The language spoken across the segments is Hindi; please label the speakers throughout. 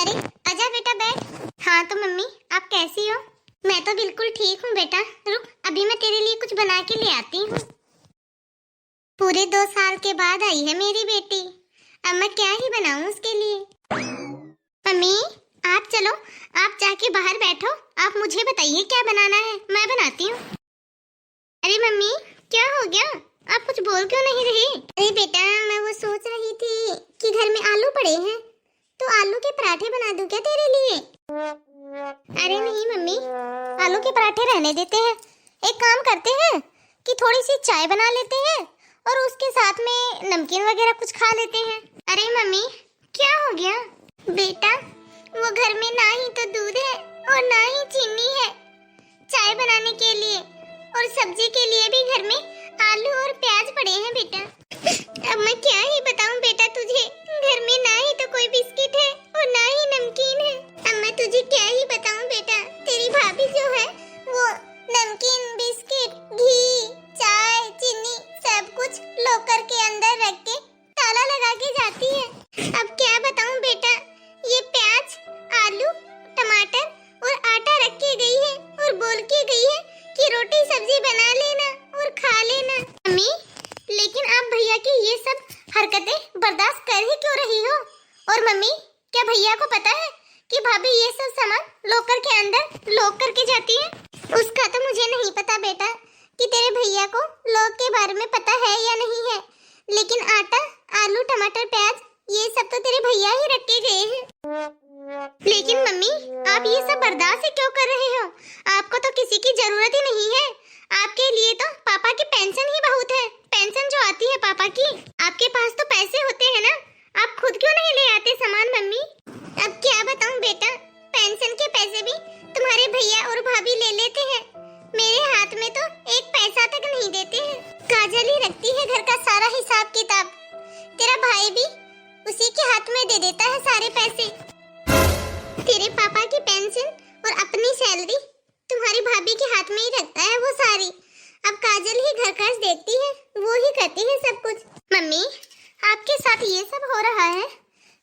Speaker 1: अरे आजा बेटा बैठ। हाँ तो मम्मी आप कैसी हो? मैं तो बिल्कुल ठीक हूँ बेटा। रुक अभी मैं तेरे लिए कुछ बना के ले आती हूँ। पूरे 2 साल के बाद आई है मेरी बेटी। अब मैं क्या ही बनाऊँ उसके लिए। मम्मी आप चलो, आप जाके बाहर बैठो। आप मुझे बताइए क्या बनाना है, मैं बनाती हूँ। अरे मम्मी क्या हो गया, आप कुछ बोल क्यों नहीं रही? अरे बेटा मैं वो सोच रही थी कि घर में आलू पड़े हैं तो आलू के पराठे बना दूं क्या तेरे लिए? अरे नहीं मम्मी, आलू के पराठे रहने देते हैं। एक काम करते हैं कि थोड़ी सी चाय बना लेते हैं और उसके साथ में नमकीन वगैरह कुछ खा लेते हैं। अरे मम्मी क्या हो गया? बेटा वो घर में ना ही तो दूध है और ना ही चीनी है। चाय बनाने के लिए और सब्जी के लिए भी घर में आलू और प्याज पड़े हैं बेटा। अब मैं क्या ही बताऊं बेटा तुझे, घर में ना ही तो कोई बिस्किट है और ना ही नमकीन है। अब मैं तुझे क्या ही बताऊं बेटा, तेरी भाभी जो है वो नमकीन, बिस्किट, घी, चाय, चीनी सब कुछ लॉकर के अंदर रख के ताला लगा के जाती है। अब क्या बताऊं बेटा, ये प्याज, आलू, टमाटर और आटा रख के गई है और बोल के गई है कि रोटी सब्जी बना लेना और खा लेना। मम्मी लेकिन आप भैया की ये सब हरकतें बर्दाश्त कर ही क्यों रही हो? और मम्मी क्या भैया को पता है कि भाभी ये सब सामान लॉकर के अंदर लॉक करके जाती है? उसका तो मुझे नहीं पता बेटा कि तेरे भैया को लॉक के बारे में पता है या नहीं है, लेकिन आटा, आलू, टमाटर, प्याज ये सब तो तेरे भैया ही रख के गए हैं। लेकिन मम्मी आप ये सब बर्दाश्त क्यों कर रहे हो? आपको तो किसी की जरूरत ही नहीं है। आपके लिए तो पापा की पेंशन ही बहुत है, पेंशन जो आती है पापा की। आपके पास तो पैसे होते हैं ना, आप खुद क्यों नहीं ले आते सामान? मम्मी अब क्या बताऊं बेटा, पेंशन के पैसे भी तुम्हारे भैया और भाभी ले लेते हैं। मेरे हाथ में तो एक पैसा तक नहीं देते हैं। काजल ही रखती है घर का सारा हिसाब किताब। तेरा भाई भी उसी के हाथ में दे देता है सारे पैसे। तेरे पापा की पेंशन और अपनी सैलरी तुम्हारी भाभी के हाथ में ही रखता है वो सारी। अब काजल ही घर का देखती है, वो ही करती है सब कुछ। मम्मी आपके साथ ये सब हो रहा है,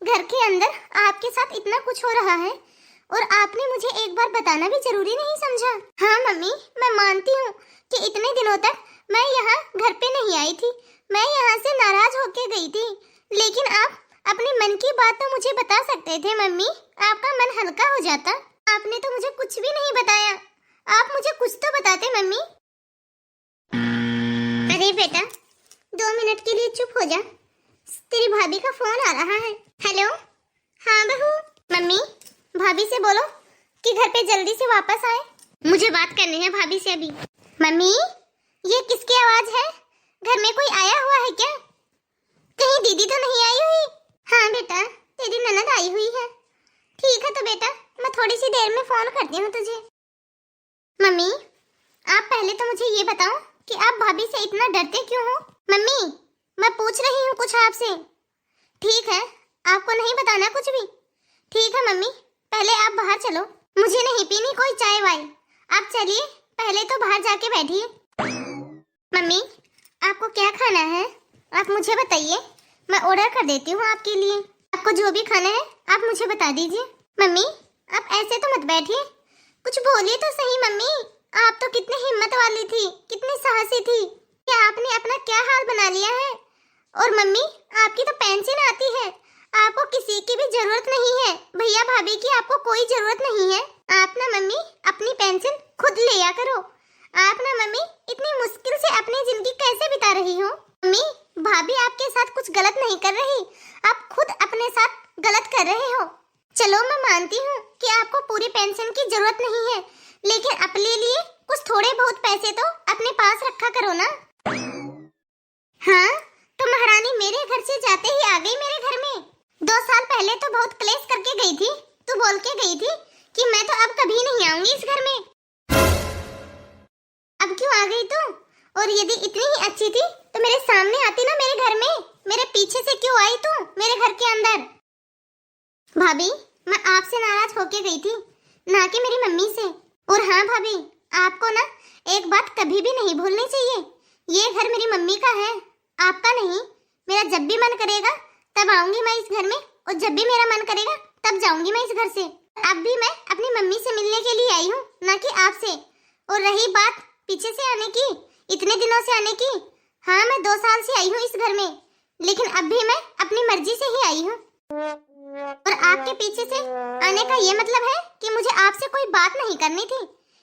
Speaker 1: घर के अंदर आपके साथ इतना कुछ हो रहा है और आपने मुझे एक बार बताना भी जरूरी नहीं समझा? हाँ मम्मी मैं मानती हूँ कि इतने दिनों तक मैं यहाँ घर पे नहीं आई थी, मैं यहाँ से नाराज होके गई थी, लेकिन आप अपने मन की बात तो मुझे बता सकते थे मम्मी, आपका मन हल्का हो जाता। आपने तो मुझे कुछ भी नहीं बताया, आप मुझे कुछ तो बताते मम्मी। अरे बेटा 2 मिनट के लिए चुप हो जा, तेरी भाभी का फोन आ रहा है। हेलो हाँ बहू। मम्मी भाभी से बोलो कि घर पे जल्दी से वापस आए, मुझे बात करनी है भाभी से अभी। मम्मी ये किसकी आवाज है? घर में कोई आया हुआ है क्या? कहीं दीदी तो नहीं आई हुई? हाँ बेटा तेरी ननद आई हुई है। ठीक है तो बेटा मैं थोड़ी सी देर में फोन करती हूँ तुझे। मम्मी आप पहले तो मुझे ये बताओ कि आप भाभी से इतना डरते क्यों हो? मम्मी मैं पूछ रही हूँ कुछ आपसे। ठीक है आपको नहीं बताना कुछ भी? ठीक है मम्मी पहले आप बाहर चलो, मुझे नहीं पीनी कोई चाय वाय। आप चलिए पहले तो बाहर जाके बैठिए। मम्मी आपको क्या खाना है आप मुझे बताइए, मैं ऑर्डर कर देती हूँ आपके लिए। आपको जो भी खाना है आप मुझे बता दीजिए। मम्मी आप ऐसे तो मत बैठिए, कुछ बोलिए तो सही। मम्मी आप तो कितनी हिम्मत वाली थी, कितनी साहसी थी, क्या आपने अपना क्या हाल बना लिया है? और मम्मी आपकी तो पेंशन आती है, आपको किसी की भी जरूरत नहीं है, भैया भाभी की आपको कोई जरूरत नहीं है। आप ना मम्मी अपनी पेंशन खुद लिया करो। आप ना मम्मी इतनी मुश्किल से अपनी जिंदगी कैसे बिता रही हो? मम्मी भाभी आपके साथ कुछ गलत नहीं कर रही, आप खुद अपने साथ गलत कर रहे हो। चलो मैं मानती हूँ कि आपको पूरी पेंशन की जरूरत नहीं है, लेकिन अपने लिए कुछ थोड़े बहुत पैसे तो अपने पास रखा करो ना। हाँ तो महारानी मेरे घर से जाते ही आ गई मेरे घर में। 2 साल पहले तो बहुत क्लेश करके गई थी, तू बोल के गई थी कि मैं तो अब कभी नहीं आऊंगी इस घर में। अब क्यों आ गई तू? और यदि इतनी ही अच्छी थी तो मेरे सामने आती ना मेरे घर में, मेरे पीछे से क्यों आई तू मेरे घर के अंदर? भाभी मैं आपसे नाराज होके गई थी, ना कि मेरी मम्मी से। और हाँ भाभी आपको ना एक बात कभी भी नहीं भूलनी चाहिए, ये घर मेरी मम्मी का है, आपका नहीं। मेरा जब भी मन करेगा तब आऊंगी मैं इस घर में, और जब भी मेरा मन करेगा तब जाऊंगी मैं इस घर से। अब भी मैं अपनी मम्मी से मिलने के लिए आई हूँ, ना कि आपसे। और रही बात पीछे से आने की, इतने दिनों से आने की, हाँ मैं 2 साल से आई हूँ इस घर में, लेकिन अब भी मैं अपनी मर्जी से ही आई हूँ। और आपके पीछे से आने का ये मतलब है कि मुझे आपसे कोई बात नहीं करनी थी,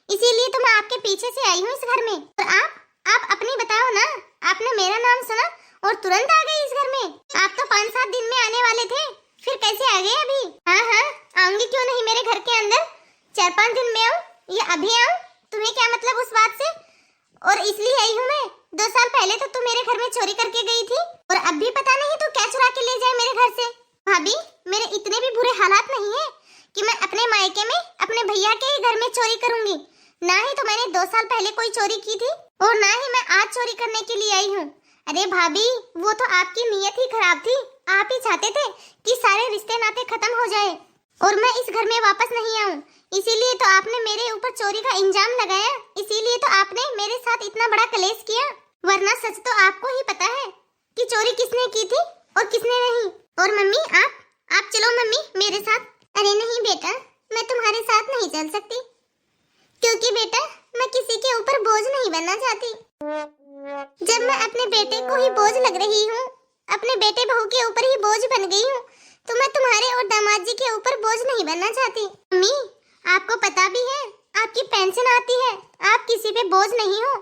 Speaker 1: इसीलिए तो मैं आपके पीछे से आई हूँ इस घर में। और आप अपनी बताओ ना, आपने मेरा नाम सुना और तुरंत आ गए इस घर में। आप तो 5-7 दिन में आने वाले थे, फिर कैसे आ गए अभी? हाँ, आऊंगी क्यों नहीं मेरे घर के अंदर, 4-5 दिन में आऊं या अभी आऊं? तुम्हें क्या मतलब उस बात से? और इसलिए आई हूँ मैं। 2 साल पहले तो तू मेरे घर में चोरी करके गई थी, और अब भी पता नहीं तू क्या चुरा के ले जाए मेरे घर से। भाभी, मेरे इतने भी बुरे हालात नहीं है कि मैं अपने मायके में अपने भैया के ही घर में चोरी करूंगी। ना ही तो मैंने 2 साल पहले कोई चोरी की थी, और ना ही मैं आज चोरी करने के लिए आई हूँ। अरे भाभी, वो तो आपकी नीयत ही खराब थी। आप ही चाहते थे कि सारे रिश्ते नाते खत्म हो जाए और मैं इस घर में वापस नहीं आऊँ। इसीलिए तो आपने मेरे ऊपर चोरी का इल्जाम लगाया, इसीलिए तो आपने मेरे साथ इतना बड़ा कलेश किया। वरना सच तो आपको ही पता है कि चोरी किसने की थी और किसने नहीं। और मम्मी, आप चलो मम्मी मेरे साथ। अरे नहीं बेटा, मैं तुम्हारे साथ नहीं चल सकती, क्योंकि बेटा मैं किसी के ऊपर बोझ नहीं बनना चाहती। जब मैं अपने बेटे को ही बोझ लग रही हूँ, अपने बेटे बहू के ऊपर ही बोझ बन गई हूँ, तो मैं तुम्हारे और दामाद जी के ऊपर बोझ नहीं बनना चाहती। मम्मी, आपको पता भी है आपकी पेंशन आती है, आप किसी पे बोझ नहीं हो।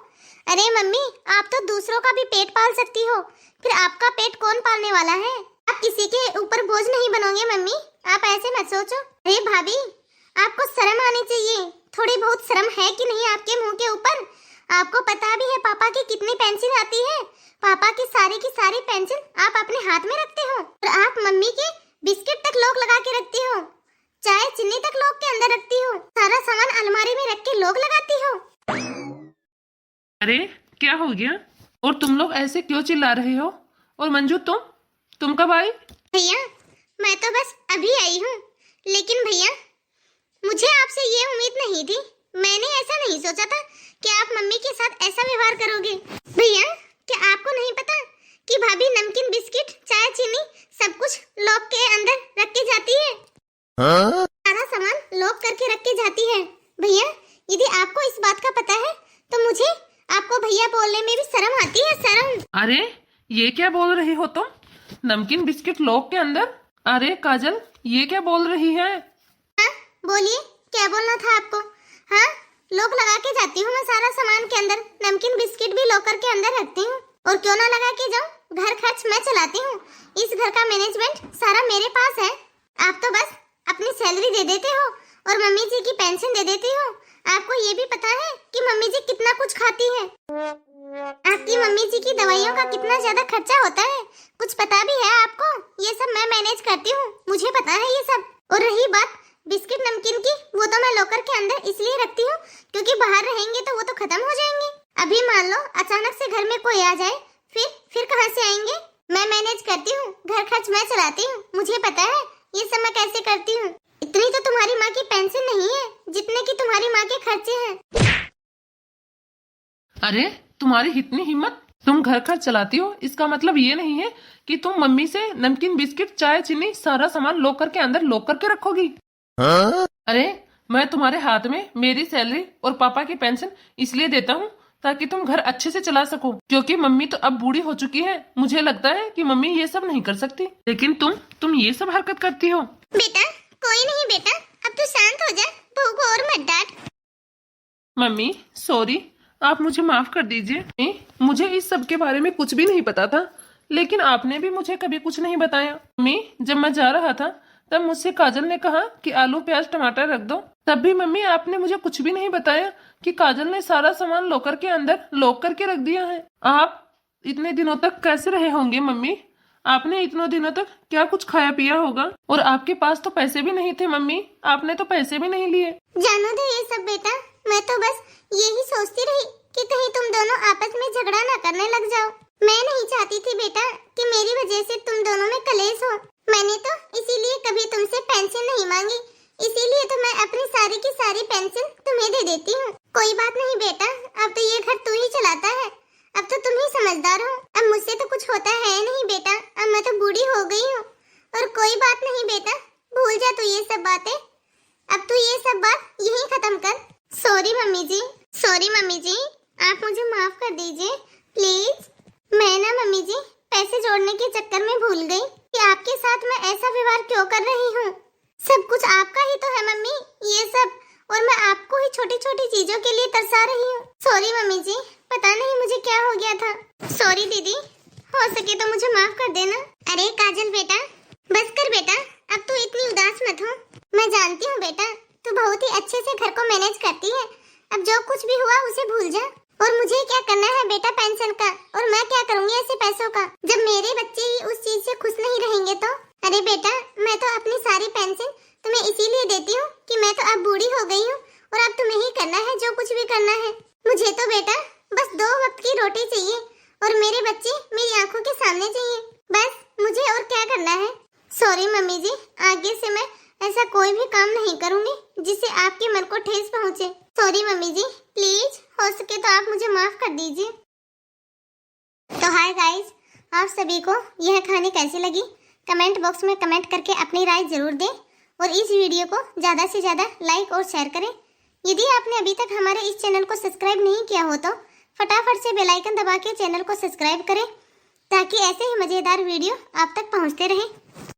Speaker 1: अरे मम्मी, आप तो दूसरों का भी पेट पाल सकती हो, फिर आपका पेट कौन पालने वाला है? आप किसी के ऊपर बोझ नहीं बनोगे मम्मी, आप ऐसे मत सोचो। अरे भाभी, आपको शर्म आनी चाहिए। थोड़ी बहुत शर्म है कि नहीं आपके मुंह के ऊपर? आपको पता भी है पापा की कितनी पेंशन आती है? पापा की सारी पेंशन आप अपने हाथ में रखते हो, और आप मम्मी के बिस्किट तक लोग लगा के रखती हो, चाय चीनी तक लोग के अंदर रखती हो, सारा सामान अलमारी में रख के लोग लगाती हो।
Speaker 2: अरे क्या हो गया? और तुम लोग ऐसे क्यों चिल्ला रहे हो? और मंजू, तुम कब आई?
Speaker 1: भैया, मैं तो बस अभी आई हूँ, लेकिन भैया मुझे आपसे ये उम्मीद नहीं थी। मैंने ऐसा नहीं सोचा था कि आप मम्मी के साथ ऐसा व्यवहार करोगे। भैया, क्या आपको नहीं पता कि भाभी नमकीन, बिस्किट, चाय, चीनी सब कुछ लॉक के अंदर रख के जाती है? सारा सामान लॉक करके रख के जाती है। भैया, यदि आपको इस बात का पता है तो मुझे आपको भैया बोलने में भी शर्म आती है, शर्म।
Speaker 2: अरे ये क्या बोल रही हो तुम? नमकीन बिस्किट लॉक के अंदर? अरे काजल, ये क्या बोल रही है?
Speaker 1: हाँ बोलिए, क्या बोलना था आपको? हाँ, लॉक लगा के जाती हूँ मैं सारा सामान के अंदर, नमकीन बिस्किट भी लॉकर के अंदर रखती हूँ। और क्यों ना लगा के जाऊँ, घर खर्च मैं चलाती हूँ, इस घर का मैनेजमेंट सारा मेरे पास है। आप तो बस अपनी सैलरी दे देते हो और मम्मी जी की पेंशन दे देती हो। आपको ये भी पता है कि मम्मी जी कितना कुछ खाती है? आपकी मम्मी जी की दवाइयों का कितना ज्यादा खर्चा होता है, कुछ पता भी है आपको? ये सब मैं मैनेज करती हूँ, मुझे पता है ये सब। और रही बात बिस्किट नमकीन की, वो तो मैं लॉकर के अंदर इसलिए रखती हूँ क्योंकि बाहर रहेंगे तो वो तो खत्म हो जाएंगे। अभी मान लो अचानक से घर में कोई आ जाए, फिर कहाँ से आएंगे? मैं मैनेज करती हूँ, घर खर्च मैं चलाती हूँ, मुझे पता है ये सब मैं कैसे करती हूँ। इतनी तो तुम्हारी माँ की पेंशन नहीं है जितने की तुम्हारी माँ के खर्चे हैं।
Speaker 2: अरे तुम्हारी इतनी हिम्मत, तुम घर खर्च चलाती हो, इसका मतलब ये नहीं है कि तुम मम्मी से नमकीन, बिस्किट, चाय, चीनी सारा सामान लॉकर के अंदर लॉक करके रखोगी? अरे मैं तुम्हारे हाथ में मेरी सैलरी और पापा की पेंशन इसलिए देता हूँ ताकि तुम घर अच्छे से चला सको, क्योंकि मम्मी तो अब बूढ़ी हो चुकी है। मुझे लगता है कि मम्मी ये सब नहीं कर सकती, लेकिन तुम ये सब हरकत करती हो।
Speaker 1: बेटा कोई नहीं बेटा, अब तू शांत हो जा, बहू को और मत डांट।
Speaker 2: मम्मी सॉरी, आप मुझे माफ कर दीजिए। मुझे इस सब के बारे में कुछ भी नहीं पता था, लेकिन आपने भी मुझे कभी कुछ नहीं बताया। मम्मी, जब मैं जा रहा था तब मुझसे काजल ने कहा कि आलू, प्याज, टमाटर रख दो, तब भी मम्मी आपने मुझे कुछ भी नहीं बताया कि काजल ने सारा सामान लॉकर के अंदर लॉक करके रख दिया है। आप इतने दिनों तक कैसे रहे होंगे मम्मी? आपने इतने दिनों तक क्या कुछ खाया पिया होगा? और आपके पास तो पैसे भी नहीं थे मम्मी, आपने तो पैसे भी नहीं लिए।
Speaker 1: जानो दे ये सब बेटा, मैं तो बस यही सोचती रही कि कहीं तुम दोनों आपस में झगड़ा ना करने लग जाओ। मैं नहीं चाहती थी बेटा कि मेरी वजह से तुम दोनों में कलेश हो। मैंने तो इसीलिए कभी तुमसे पेंशन नहीं मांगी, इसीलिए तो मैं अपनी सारी की सारी पेंशन तुम्हें दे देती हूँ। कोई बात नहीं बेटा, अब तो ये घर तू ही चलाता है, अब तो तुम ही समझदार हो, अब मुझसे तो कुछ होता है नहीं बेटा, अब मैं तो बूढ़ी हो गई हूँ। और कोई बात नहीं बेटा, भूल जा तू सब बातें। अब तू ये सब बात यहीं खत्म कर। सॉरी मम्मी जी, सॉरी मम्मी जी, आप मुझे माफ कर दीजिए प्लीज। मैं ना मम्मी जी पैसे जोड़ने के चक्कर में भूल गई कि आपके साथ मैं ऐसा व्यवहार क्यों कर रही हूँ। सब कुछ आपका ही तो है मम्मी, ये सब, और मैं आपको ही छोटी छोटी चीजों के लिए तरसा रही हूँ। सॉरी मम्मी जी, पता नहीं मुझे क्या हो गया था। सॉरी दीदी, हो सके तो मुझे माफ कर देना। अरे काजल बेटा, बस कर बेटा, अब तू इतनी उदास मत हो। मैं जानती हूँ बेटा, तू बहुत ही अच्छे से घर को मैनेज करती है। अब जो कुछ भी हुआ उसे भूल जा। और मुझे क्या करना है बेटा पेंशन का, और मैं क्या करूँगी ऐसे पैसों का, जब मेरे बच्चे ही उस चीज से खुश नहीं रहेंगे तो। अरे बेटा, मैं तो अपनी सारी पेंशन तुम्हें इसीलिए देती हूँ कि मैं तो अब बूढ़ी हो गई हूँ और अब तुम्हें ही करना है जो कुछ भी करना है। मुझे तो बेटा बस 2 वक्त की रोटी चाहिए और मेरे बच्चे मेरी आंखों के सामने चाहिए, बस मुझे और क्या करना है। सॉरी मम्मी जी, आगे से मैं ऐसा कोई भी काम नहीं करूंगी जिससे आपके मन को ठेस पहुंचे। सॉरी मम्मी जी, प्लीज हो सके तो आप मुझे माफ कर दीजिए। तो हाय गाइस, आप सभी को यह कहानी कैसी लगी कमेंट बॉक्स में कमेंट करके अपनी राय जरूर दें और इस वीडियो को ज़्यादा से ज़्यादा लाइक और शेयर करें। यदि आपने अभी तक हमारे इस चैनल को सब्सक्राइब नहीं किया हो तो फटाफट से बेल आइकन दबा के चैनल को सब्सक्राइब करें ताकि ऐसे ही मज़ेदार वीडियो आप तक पहुंचते रहें।